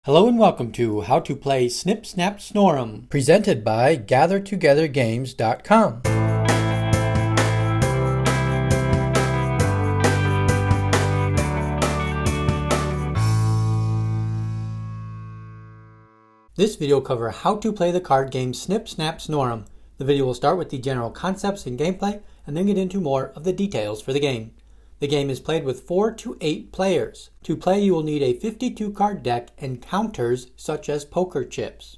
Hello and welcome to How to Play Snip Snap Snorum, presented by GatherTogetherGames.com. This video will cover how to play the card game Snip Snap Snorum. The video will start with the general concepts and gameplay, and then get into more of the details for the game. The game is played with 4 to 8 players. To play, you will need a 52 card deck and counters such as poker chips.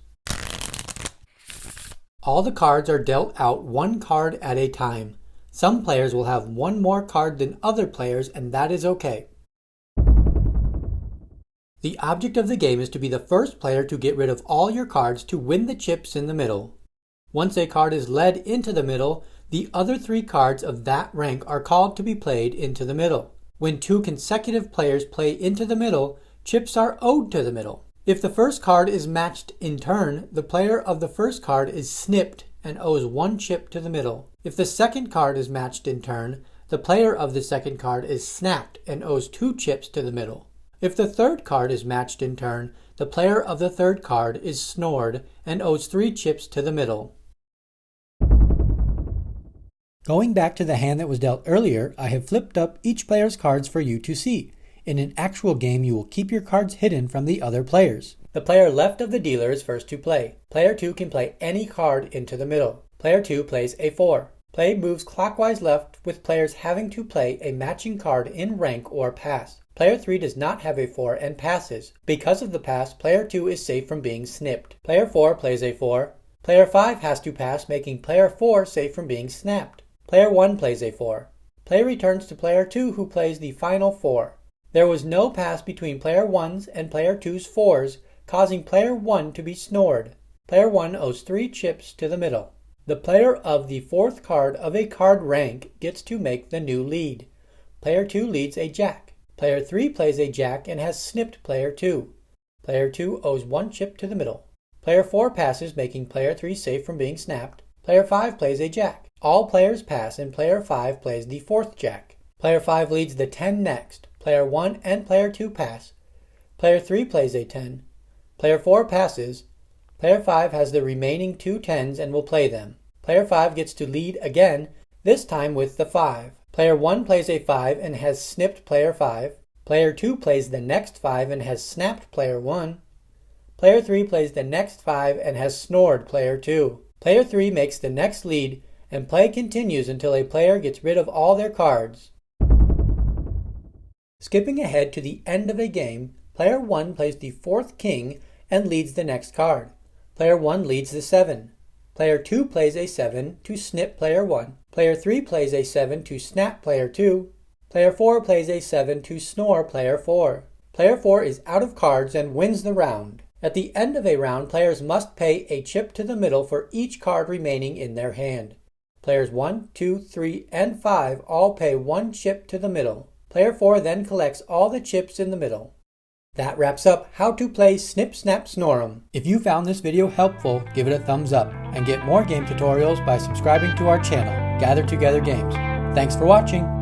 All the cards are dealt out one card at a time. Some players will have one more card than other players, and that is okay. The object of the game is to be the first player to get rid of all your cards to win the chips in the middle. Once a card is led into the middle, the other 3 cards of that rank are called to be played into the middle. When 2 consecutive players play into the middle, chips are owed to the middle. If the first card is matched in turn, the player of the first card is snipped and owes 1 chip to the middle. If the second card is matched in turn, the player of the second card is snapped and owes 2 chips to the middle. If the third card is matched in turn, the player of the third card is snored and owes 3 chips to the middle. Going back to the hand that was dealt earlier, I have flipped up each player's cards for you to see. In an actual game, you will keep your cards hidden from the other players. The player left of the dealer is first to play. Player 2 can play any card into the middle. Player 2 plays a 4. Play moves clockwise left, with players having to play a matching card in rank or pass. Player 3 does not have a 4 and passes. Because of the pass, player 2 is safe from being snipped. Player 4 plays a 4. Player 5 has to pass, making player 4 safe from being snapped. Player 1 plays a 4. Play returns to player 2, who plays the final 4. There was no pass between player 1's and player 2's 4s, causing player 1 to be snored. Player 1 owes 3 chips to the middle. The player of the 4th card of a card rank gets to make the new lead. Player 2 leads a jack. Player 3 plays a jack and has snipped player 2. Player 2 owes 1 chip to the middle. Player 4 passes, making player 3 safe from being snapped. Player 5 plays a jack. All players pass and player 5 plays the 4th jack. Player 5 leads the 10 next. Player 1 and player 2 pass. Player 3 plays a 10. Player 4 passes. Player 5 has the remaining 2 10s and will play them. Player 5 gets to lead again, this time with the 5. Player 1 plays a 5 and has snipped player 5. Player 2 plays the next 5 and has snapped player 1. Player 3 plays the next 5 and has snored player 2. Player 3 makes the next lead, and play continues until a player gets rid of all their cards. Skipping ahead to the end of a game, player 1 plays the 4th king and leads the next card. Player 1 leads the 7. Player 2 plays a 7 to snip player 1. Player 3 plays a 7 to snap player 2. Player 4 plays a 7 to snore player 4. Player 4 is out of cards and wins the round. At the end of a round, players must pay a chip to the middle for each card remaining in their hand. Players 1, 2, 3, and 5 all pay 1 chip to the middle. Player 4 then collects all the chips in the middle. That wraps up how to play Snip Snap Snorum. If you found this video helpful, give it a thumbs up, and get more game tutorials by subscribing to our channel, Gather Together Games. Thanks for watching.